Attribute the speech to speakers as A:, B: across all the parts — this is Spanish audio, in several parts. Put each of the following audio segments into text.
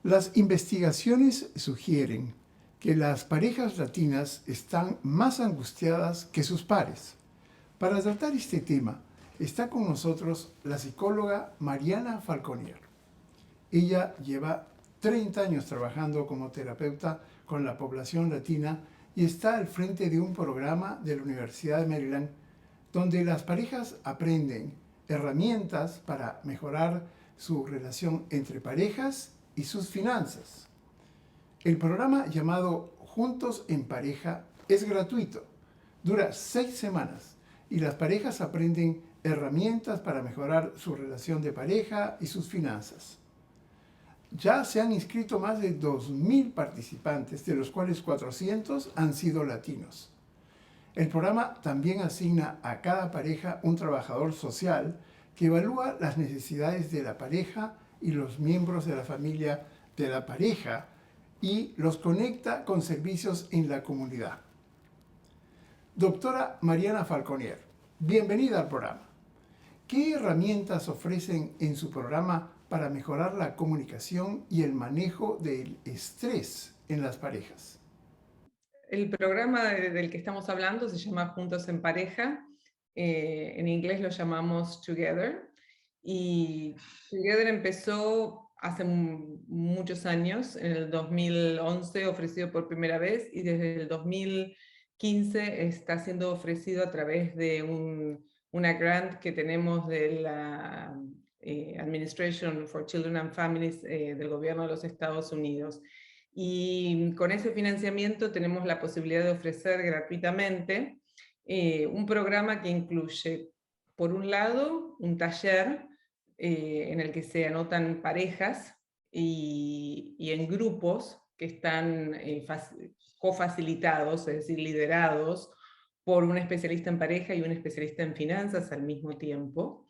A: Las investigaciones sugieren que las parejas latinas están más angustiadas que sus pares. Para tratar este tema, está con nosotros la psicóloga Mariana Falconier. Ella lleva 30 años trabajando como terapeuta con la población latina y está al frente de un programa de la Universidad de Maryland donde las parejas aprenden herramientas para mejorar su relación entre parejas y sus finanzas. El programa llamado Juntos en Pareja es gratuito, dura 6 semanas y las parejas aprenden herramientas para mejorar su relación de pareja y sus finanzas. Ya se han inscrito más de 2.000 participantes, de los cuales 400 han sido latinos. El programa también asigna a cada pareja un trabajador social que evalúa las necesidades de la pareja y los miembros de la familia de la pareja y los conecta con servicios en la comunidad. Doctora Mariana Falconier, bienvenida al programa. ¿Qué herramientas ofrecen en su programa para mejorar la comunicación y el manejo del estrés en las parejas?
B: El programa del que estamos hablando se llama Juntos en Pareja. En inglés lo llamamos Together. Y Together empezó hace muchos años, en el 2011 ofrecido por primera vez, y desde el 2015 está siendo ofrecido a través de una grant que tenemos de la Administration for Children and Families del gobierno de los Estados Unidos. Y con ese financiamiento tenemos la posibilidad de ofrecer gratuitamente un programa que incluye, por un lado, un taller en el que se anotan parejas y en grupos que están cofacilitados, es decir, liderados por un especialista en pareja y un especialista en finanzas al mismo tiempo.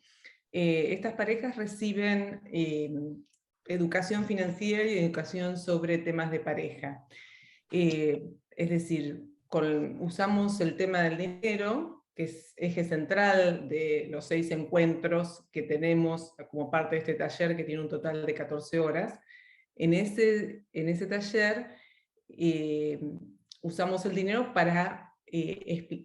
B: Estas parejas reciben educación financiera y educación sobre temas de pareja. Es decir, usamos el tema del dinero, que es eje central de los 6 encuentros que tenemos como parte de este taller, que tiene un total de 14 horas. En ese taller usamos el dinero para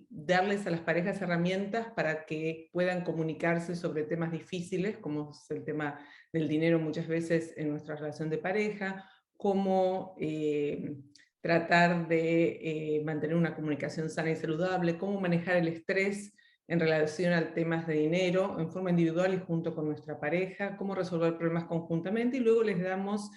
B: darles a las parejas herramientas para que puedan comunicarse sobre temas difíciles, como es el tema del dinero muchas veces en nuestra relación de pareja, cómo tratar de mantener una comunicación sana y saludable, cómo manejar el estrés en relación a temas de dinero en forma individual y junto con nuestra pareja, cómo resolver problemas conjuntamente, y luego les damos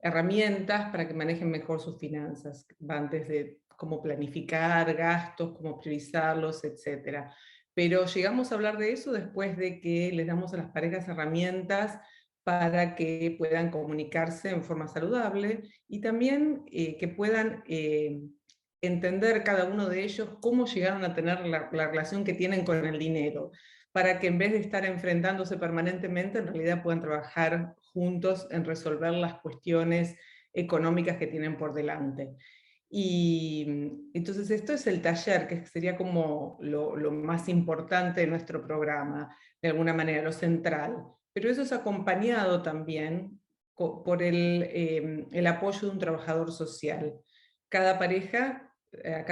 B: herramientas para que manejen mejor sus finanzas. Van desde cómo planificar gastos, cómo priorizarlos, etc. Pero llegamos a hablar de eso después de que les damos a las parejas herramientas para que puedan comunicarse en forma saludable y también que puedan entender cada uno de ellos cómo llegaron a tener la relación que tienen con el dinero, para que en vez de estar enfrentándose permanentemente, en realidad puedan trabajar juntos en resolver las cuestiones económicas que tienen por delante. Y entonces esto es el taller, que sería como lo más importante de nuestro programa, de alguna manera, lo central. Pero eso es acompañado también por el apoyo de un trabajador social. A cada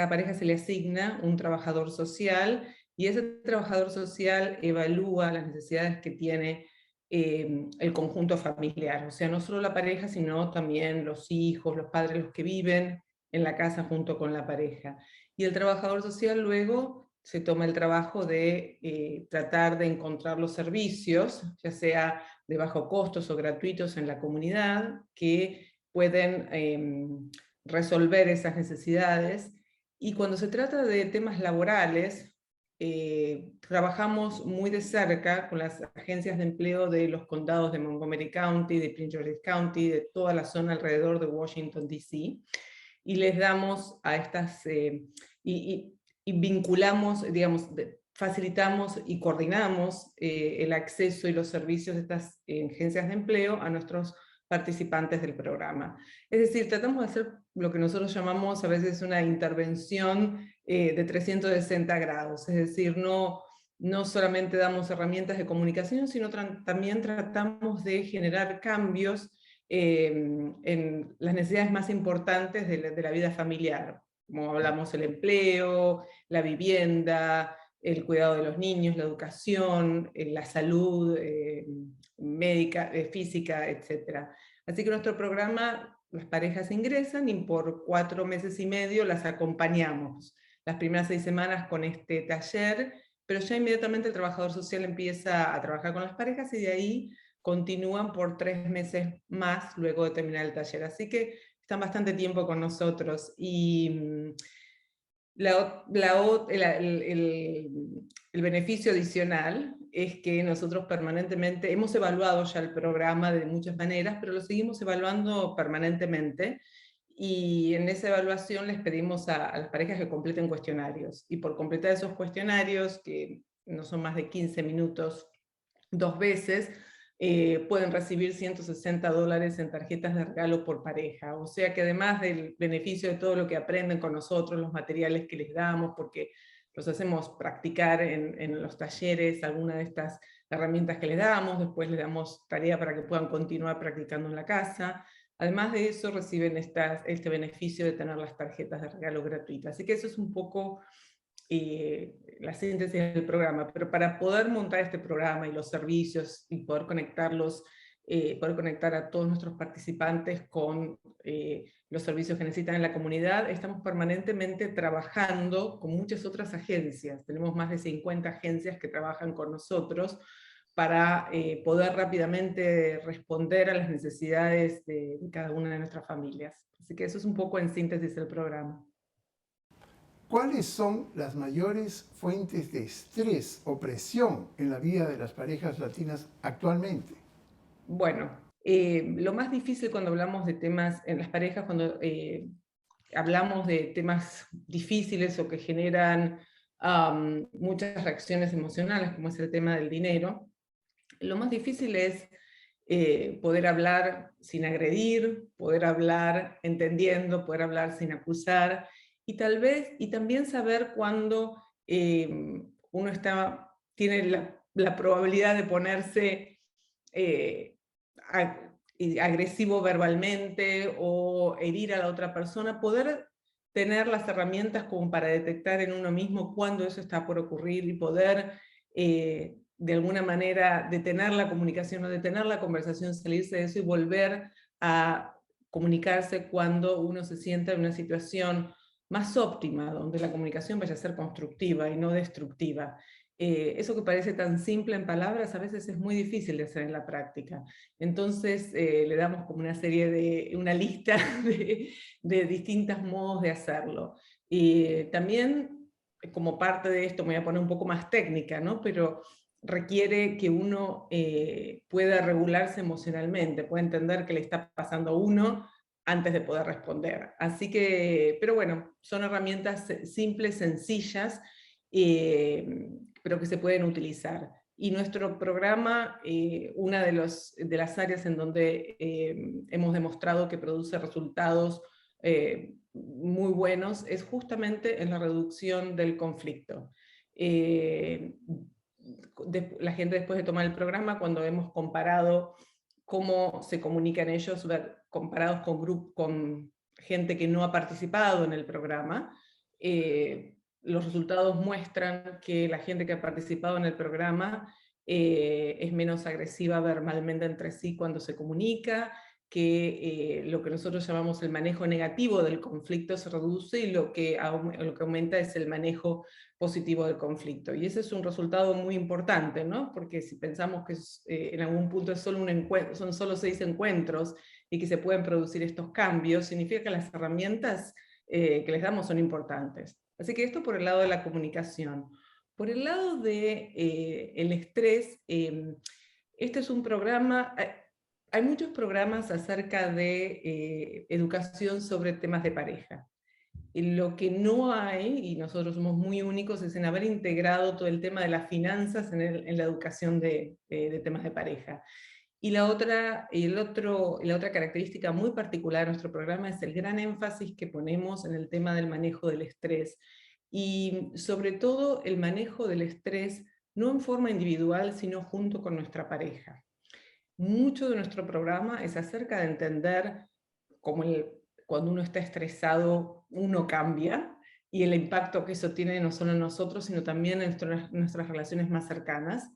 B: pareja se le asigna un trabajador social y ese trabajador social evalúa las necesidades que tiene el conjunto familiar, o sea, no solo la pareja, sino también los hijos, los padres, los que viven en la casa junto con la pareja. Y el trabajador social luego se toma el trabajo de tratar de encontrar los servicios, ya sea de bajo costos o gratuitos en la comunidad, que pueden resolver esas necesidades. Y cuando se trata de temas laborales, trabajamos muy de cerca con las agencias de empleo de los condados de Montgomery County, de Prince George's County, de toda la zona alrededor de Washington, D.C., y les damos a estas, y vinculamos, digamos, facilitamos y coordinamos el acceso y los servicios de estas agencias de empleo a nuestros participantes del programa. Es decir, tratamos de hacer lo que nosotros llamamos a veces una intervención de 360 grados, es decir, no solamente damos herramientas de comunicación, sino también tratamos de generar cambios en las necesidades más importantes de la vida familiar, como hablamos el empleo, la vivienda, el cuidado de los niños, la educación, la salud médica, física, etc. Así que nuestro programa, las parejas ingresan y por 4 meses y medio las acompañamos. Las primeras 6 semanas con este taller, pero ya inmediatamente el trabajador social empieza a trabajar con las parejas y de ahí continúan por 3 meses más luego de terminar el taller. Así que están bastante tiempo con nosotros. Y el beneficio adicional es que nosotros permanentemente, hemos evaluado ya el programa de muchas maneras, pero lo seguimos evaluando permanentemente, y en esa evaluación les pedimos a las parejas que completen cuestionarios, y por completar esos cuestionarios, que no son más de 15 minutos 2 veces, pueden recibir $160 en tarjetas de regalo por pareja. O sea que además del beneficio de todo lo que aprenden con nosotros, los materiales que les damos, porque los hacemos practicar en los talleres, alguna de estas herramientas que les damos, después les damos tarea para que puedan continuar practicando en la casa. Además de eso, reciben este beneficio de tener las tarjetas de regalo gratuitas. Así que eso es un poco la síntesis del programa, pero para poder montar este programa y los servicios y poder conectarlos, poder conectar a todos nuestros participantes con los servicios que necesitan en la comunidad, estamos permanentemente trabajando con muchas otras agencias. Tenemos más de 50 agencias que trabajan con nosotros para poder rápidamente responder a las necesidades de cada una de nuestras familias. Así que eso es un poco en síntesis el programa.
A: ¿Cuáles son las mayores fuentes de estrés o presión en la vida de las parejas latinas actualmente?
B: Bueno, lo más difícil cuando hablamos de temas en las parejas, cuando hablamos de temas difíciles o que generan muchas reacciones emocionales, como es el tema del dinero, lo más difícil es poder hablar sin agredir, poder hablar entendiendo, poder hablar sin acusar, y también saber cuándo uno tiene la probabilidad de ponerse eh, agresivo verbalmente o herir a la otra persona, poder tener las herramientas como para detectar en uno mismo cuándo eso está por ocurrir y poder de alguna manera detener la comunicación o detener la conversación, salirse de eso y volver a comunicarse cuando uno se sienta en una situación más óptima, donde la comunicación vaya a ser constructiva y no destructiva. Eso que parece tan simple en palabras, a veces es muy difícil de hacer en la práctica. Entonces le damos como una lista de distintos modos de hacerlo. Y también, como parte de esto, me voy a poner un poco más técnica, ¿no? Pero requiere que uno pueda regularse emocionalmente, pueda entender qué le está pasando a uno antes de poder responder. Así que, pero bueno, son herramientas simples, sencillas, pero que se pueden utilizar. Y nuestro programa, una de las áreas en donde hemos demostrado que produce resultados muy buenos es justamente en la reducción del conflicto. La gente, después de tomar el programa, cuando hemos comparado cómo se comunican ellos comparados con gente que no ha participado en el programa, los resultados muestran que la gente que ha participado en el programa es menos agresiva verbalmente entre sí cuando se comunica, que lo que nosotros llamamos el manejo negativo del conflicto se reduce, y lo que aumenta es el manejo positivo del conflicto. Y ese es un resultado muy importante, ¿no? Porque si pensamos que en algún punto es solo son solo 6 encuentros y que se pueden producir estos cambios, significa que las herramientas que les damos son importantes. Así que esto por el lado de la comunicación. Por el lado del el estrés, este es un programa, hay muchos programas acerca de educación sobre temas de pareja. Lo que no hay, y nosotros somos muy únicos, es en haber integrado todo el tema de las finanzas en la educación de temas de pareja. Y la otra característica muy particular de nuestro programa es el gran énfasis que ponemos en el tema del manejo del estrés. Y sobre todo el manejo del estrés no en forma individual, sino junto con nuestra pareja. mucho de nuestro programa es acerca de entender cómo cuando uno está estresado, uno cambia, y el impacto que eso tiene no solo en nosotros, sino también en nuestras relaciones más cercanas.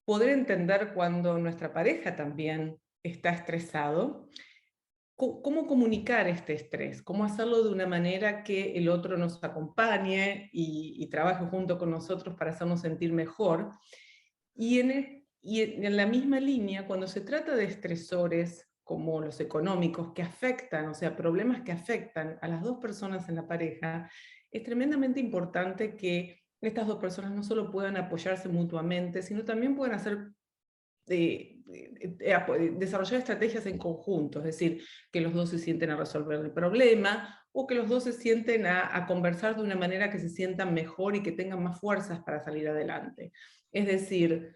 B: Poder entender cuando nuestra pareja también está estresado, cómo comunicar este estrés, cómo hacerlo de una manera que el otro nos acompañe y trabaje junto con nosotros para hacernos sentir mejor. Y en la misma línea, cuando se trata de estresores como los económicos que afectan, o sea, problemas que afectan a las dos personas en la pareja, es tremendamente importante que estas dos personas no solo puedan apoyarse mutuamente, sino también puedan hacer desarrollar estrategias en conjunto, es decir, que los dos se sienten a resolver el problema o que los dos se sienten a conversar de una manera que se sientan mejor y que tengan más fuerzas para salir adelante. Es decir,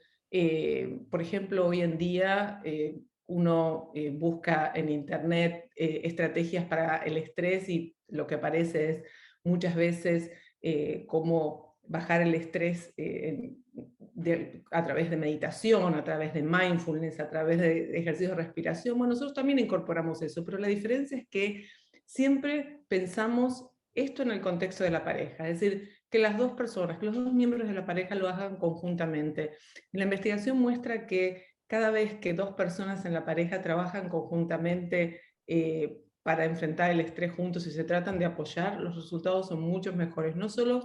B: por ejemplo, hoy en día uno busca en internet estrategias para el estrés y lo que aparece es muchas veces cómo bajar el estrés a través de meditación, a través de mindfulness, a través de ejercicios de respiración. Bueno, nosotros también incorporamos eso, pero la diferencia es que siempre pensamos esto en el contexto de la pareja, es decir, que las dos personas, que los dos miembros de la pareja lo hagan conjuntamente. Y la investigación muestra que cada vez que dos personas en la pareja trabajan conjuntamente para enfrentar el estrés juntos y se tratan de apoyar, los resultados son mucho mejores, no solo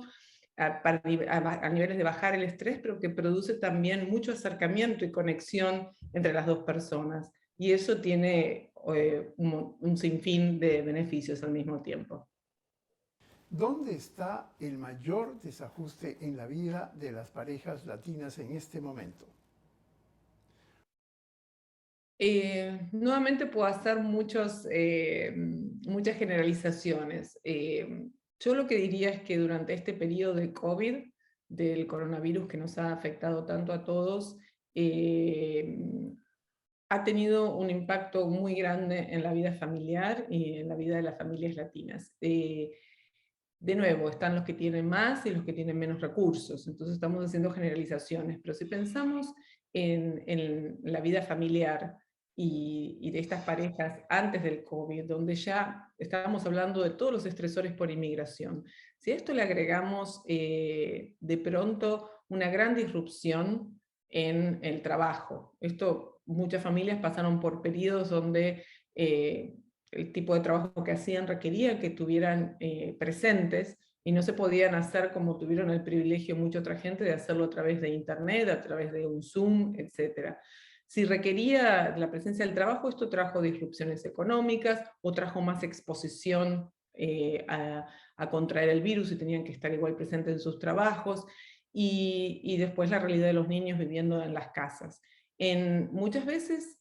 B: a niveles de bajar el estrés, pero que produce también mucho acercamiento y conexión entre las dos personas. Y eso tiene un sinfín de beneficios al mismo tiempo.
A: ¿Dónde está el mayor desajuste en la vida de las parejas latinas en este momento?
B: Nuevamente puedo hacer muchas generalizaciones. Yo lo que diría es que durante este periodo de COVID, del coronavirus que nos ha afectado tanto a todos, eh, ha tenido un impacto muy grande en la vida familiar y en la vida de las familias latinas. De nuevo, están los que tienen más y los que tienen menos recursos, entonces estamos haciendo generalizaciones, pero si pensamos en la vida familiar y de estas parejas antes del COVID, donde ya estábamos hablando de todos los estresores por inmigración, si a esto le agregamos de pronto una gran disrupción en el trabajo, muchas familias pasaron por periodos donde el tipo de trabajo que hacían requería que estuvieran presentes y no se podían hacer como tuvieron el privilegio mucha otra gente de hacerlo a través de internet, a través de un Zoom, etc. Si requería la presencia del trabajo, esto trajo disrupciones económicas o trajo más exposición a contraer el virus y tenían que estar igual presentes en sus trabajos, y después la realidad de los niños viviendo en las casas. Muchas veces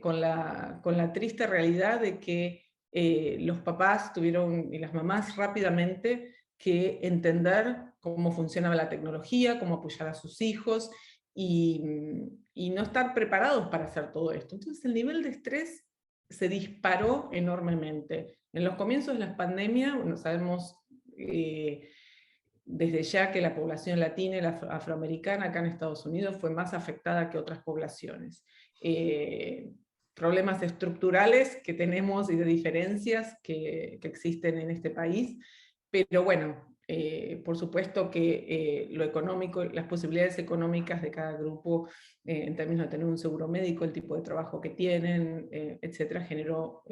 B: con la triste realidad de que los papás tuvieron y las mamás rápidamente que entender cómo funcionaba la tecnología, cómo apoyar a sus hijos y no estar preparados para hacer todo esto. Entonces el nivel de estrés se disparó enormemente. En los comienzos de la pandemia, bueno, sabemos desde ya que la población latina y la afroamericana acá en Estados Unidos fue más afectada que otras poblaciones. Problemas estructurales que tenemos y de diferencias que existen en este país, pero bueno, por supuesto que lo económico, las posibilidades económicas de cada grupo en términos de tener un seguro médico, el tipo de trabajo que tienen, etcétera, generó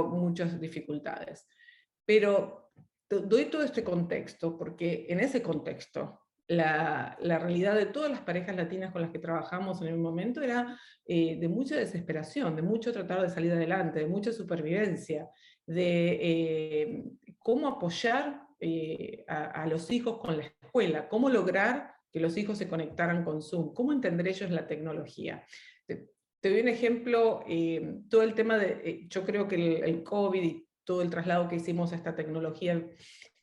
B: muchas dificultades. Pero doy todo este contexto porque en ese contexto la realidad de todas las parejas latinas con las que trabajamos en el momento era de mucha desesperación, de mucho tratar de salir adelante, de mucha supervivencia, de cómo apoyar a los hijos con la escuela, cómo lograr que los hijos se conectaran con Zoom, cómo entender ellos la tecnología. Te doy un ejemplo, todo el tema yo creo que el COVID y todo el traslado que hicimos a esta tecnología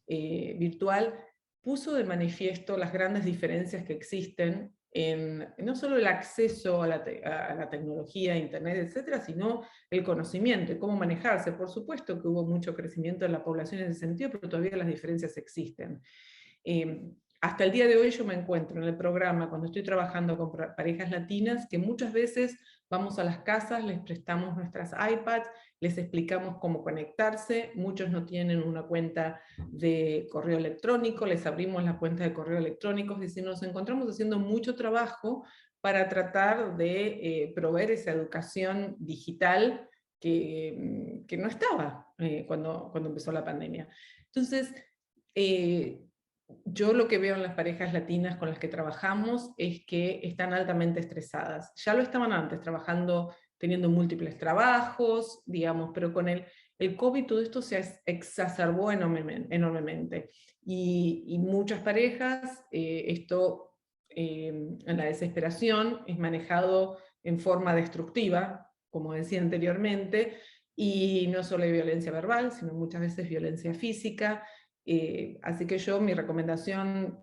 B: virtual puso de manifiesto las grandes diferencias que existen en no solo el acceso a la tecnología, internet, etcétera, sino el conocimiento y cómo manejarse. Por supuesto que hubo mucho crecimiento en la población en ese sentido, pero todavía las diferencias existen. hasta el día de hoy yo me encuentro en el programa, cuando estoy trabajando con parejas latinas, que muchas veces vamos a las casas, les prestamos nuestras iPads, les explicamos cómo conectarse, muchos no tienen una cuenta de correo electrónico, les abrimos la cuenta de correo electrónico, es decir, nos encontramos haciendo mucho trabajo para tratar de proveer esa educación digital que no estaba cuando empezó la pandemia. Entonces, yo lo que veo en las parejas latinas con las que trabajamos es que están altamente estresadas. Ya lo estaban antes, trabajando, teniendo múltiples trabajos, digamos, pero con el COVID todo esto se exacerbó enormemente. Y muchas parejas, en la desesperación, es manejado en forma destructiva, como decía anteriormente, y no solo hay violencia verbal, sino muchas veces violencia física. Así que yo, mi recomendación,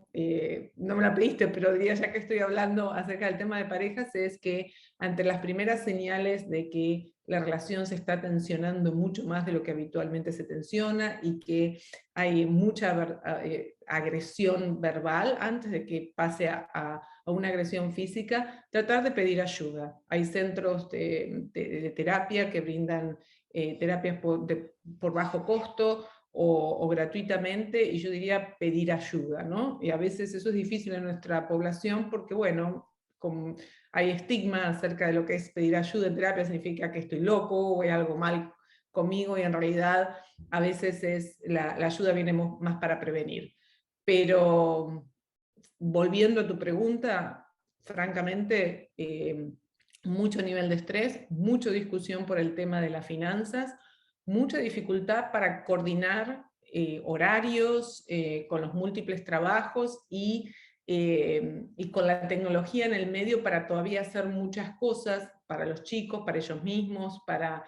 B: no me la pediste, pero diría ya que estoy hablando acerca del tema de parejas, es que ante las primeras señales de que la relación se está tensionando mucho más de lo que habitualmente se tensiona y que hay mucha agresión verbal antes de que pase a una agresión física, tratar de pedir ayuda. Hay centros de terapia que brindan terapias por bajo costo, o gratuitamente, y yo diría pedir ayuda, ¿no? Y a veces eso es difícil en nuestra población porque, bueno, hay estigma acerca de lo que es pedir ayuda en terapia, significa que estoy loco o hay algo mal conmigo, y en realidad a veces la ayuda viene más para prevenir. Pero volviendo a tu pregunta, francamente, mucho nivel de estrés, mucha discusión por el tema de las finanzas, mucha dificultad para coordinar horarios con los múltiples trabajos y con la tecnología en el medio para todavía hacer muchas cosas para los chicos, para ellos mismos, para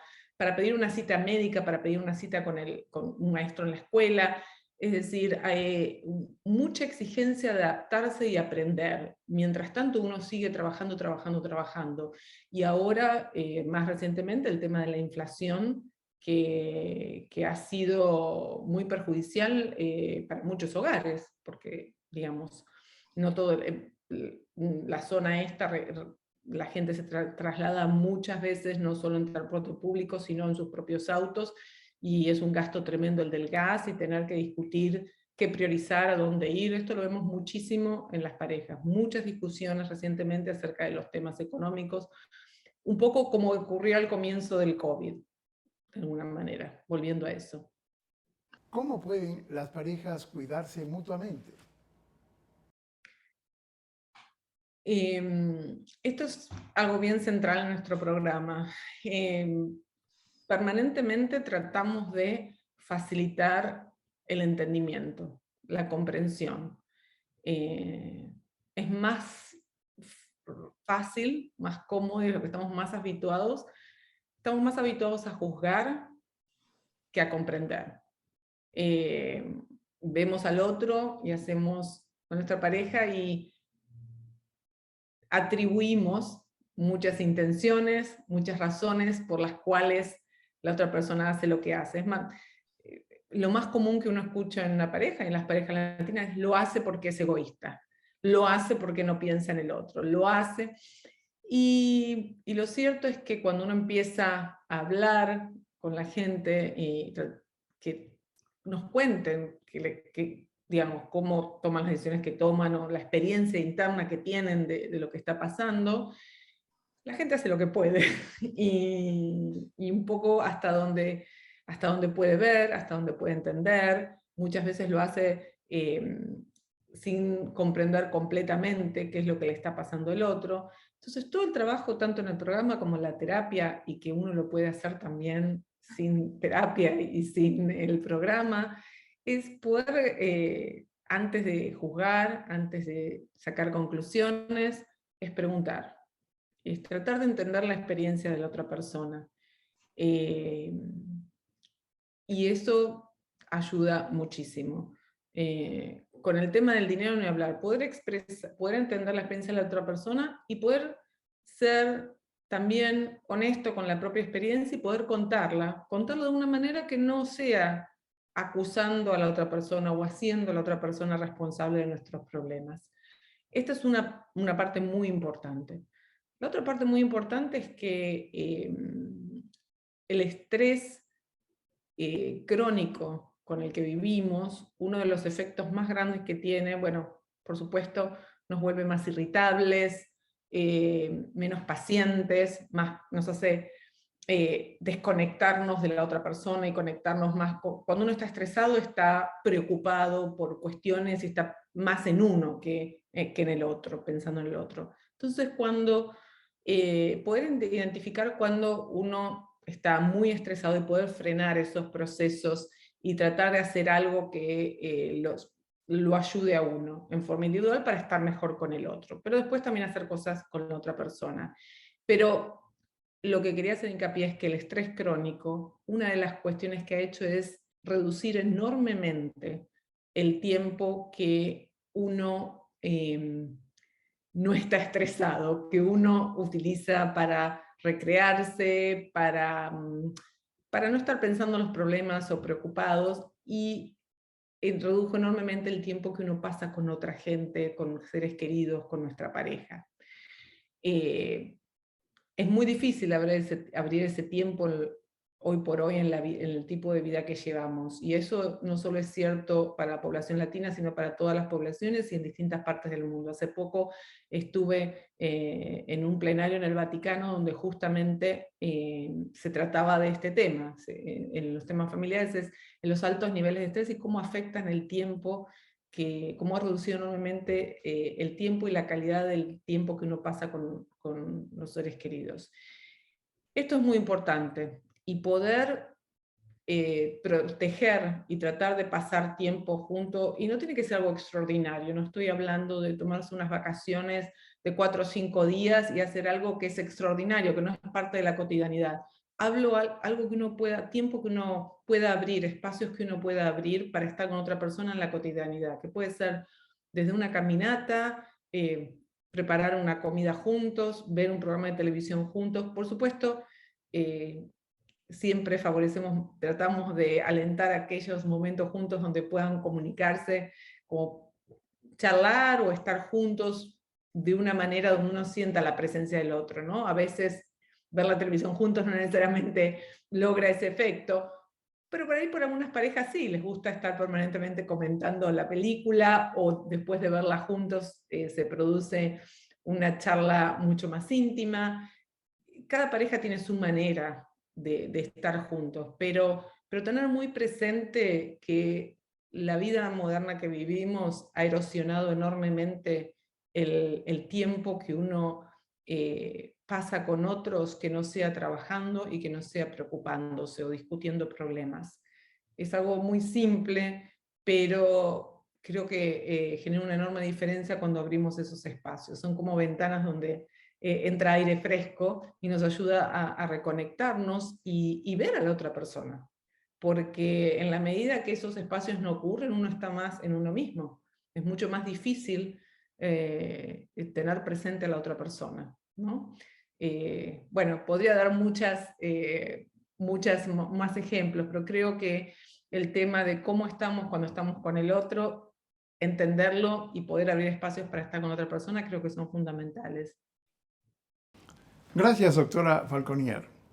B: pedir una cita médica, para pedir una cita con un maestro en la escuela. Es decir, hay mucha exigencia de adaptarse y aprender. Mientras tanto uno sigue trabajando. Y ahora, más recientemente, el tema de la inflación, que ha sido muy perjudicial para muchos hogares, porque, digamos, no todo, la zona esta, la gente se traslada muchas veces, no solo en transporte público, sino en sus propios autos, y es un gasto tremendo el del gas, y tener que discutir qué priorizar, a dónde ir. Esto lo vemos muchísimo en las parejas, muchas discusiones recientemente acerca de los temas económicos, un poco como ocurrió al comienzo del COVID, de alguna manera, volviendo a eso.
A: ¿Cómo pueden las parejas cuidarse mutuamente?
B: Esto es algo bien central en nuestro programa. Permanentemente tratamos de facilitar el entendimiento, la comprensión. Es más fácil, más cómodo, y lo que estamos más habituados. Estamos más habituados a juzgar que a comprender. Vemos al otro y hacemos con nuestra pareja y atribuimos muchas intenciones, muchas razones por las cuales la otra persona hace lo que hace. Es más, lo más común que uno escucha en una pareja, en las parejas latinas, es lo hace porque es egoísta, lo hace porque no piensa en el otro, lo hace. Y lo cierto es que cuando uno empieza a hablar con la gente, que nos cuenten digamos, cómo toman las decisiones que toman, o la experiencia interna que tienen de lo que está pasando, la gente hace lo que puede, y un poco hasta donde puede ver, hasta donde puede entender. Muchas veces lo hace sin comprender completamente qué es lo que le está pasando al otro. Entonces todo el trabajo, tanto en el programa como en la terapia, y que uno lo puede hacer también sin terapia y sin el programa, es poder, antes de juzgar, antes de sacar conclusiones, es preguntar, es tratar de entender la experiencia de la otra persona. Y eso ayuda muchísimo. Con el tema del dinero ni hablar, poder entender la experiencia de la otra persona y poder ser también honesto con la propia experiencia y poder contarla de una manera que no sea acusando a la otra persona o haciendo a la otra persona responsable de nuestros problemas. Esta es una parte muy importante. La otra parte muy importante es que el estrés crónico con el que vivimos, uno de los efectos más grandes que tiene, bueno, por supuesto, nos vuelve más irritables, menos pacientes, nos hace desconectarnos de la otra persona y conectarnos más. Cuando uno está estresado, está preocupado por cuestiones y está más en uno que en el otro, pensando en el otro. Entonces, poder identificar cuando uno está muy estresado y poder frenar esos procesos y tratar de hacer algo que lo ayude a uno en forma individual para estar mejor con el otro, pero después también hacer cosas con la otra persona. Pero lo que quería hacer hincapié es que el estrés crónico, una de las cuestiones que ha hecho es reducir enormemente el tiempo que uno no está estresado, que uno utiliza para recrearse, para no estar pensando en los problemas o preocupados, y redujo enormemente el tiempo que uno pasa con otra gente, con seres queridos, con nuestra pareja. Es muy difícil abrir ese tiempo hoy por hoy en el tipo de vida que llevamos. Y eso no solo es cierto para la población latina, sino para todas las poblaciones y en distintas partes del mundo. Hace poco estuve en un plenario en el Vaticano donde justamente se trataba de este tema, en los temas familiares, en los altos niveles de estrés y cómo afectan el tiempo, cómo ha reducido enormemente el tiempo y la calidad del tiempo que uno pasa con los seres queridos. Esto es muy importante, y poder proteger y tratar de pasar tiempo juntos, y no tiene que ser algo extraordinario, no estoy hablando de tomarse unas vacaciones de 4 o 5 días y hacer algo que es extraordinario, que no es parte de la cotidianidad. Hablo algo que uno pueda, tiempo que uno pueda abrir, espacios que uno pueda abrir para estar con otra persona en la cotidianidad, que puede ser desde una caminata, preparar una comida juntos, ver un programa de televisión juntos. Por supuesto, siempre tratamos de alentar aquellos momentos juntos donde puedan comunicarse, como charlar o estar juntos de una manera donde uno sienta la presencia del otro, ¿no? A veces ver la televisión juntos no necesariamente logra ese efecto, pero por ahí por algunas parejas sí, les gusta estar permanentemente comentando la película, o después de verla juntos se produce una charla mucho más íntima. Cada pareja tiene su manera de estar juntos, pero tener muy presente que la vida moderna que vivimos ha erosionado enormemente el tiempo que uno pasa con otros, que no sea trabajando y que no sea preocupándose o discutiendo problemas. Es algo muy simple, pero creo que genera una enorme diferencia cuando abrimos esos espacios. Son como ventanas donde entra aire fresco y nos ayuda a reconectarnos y ver a la otra persona. Porque en la medida que esos espacios no ocurren, uno está más en uno mismo. Es mucho más difícil tener presente a la otra persona, ¿no? Bueno, podría dar muchas más ejemplos, pero creo que el tema de cómo estamos cuando estamos con el otro, entenderlo y poder abrir espacios para estar con otra persona, creo que son fundamentales.
A: Gracias, doctora Falconier.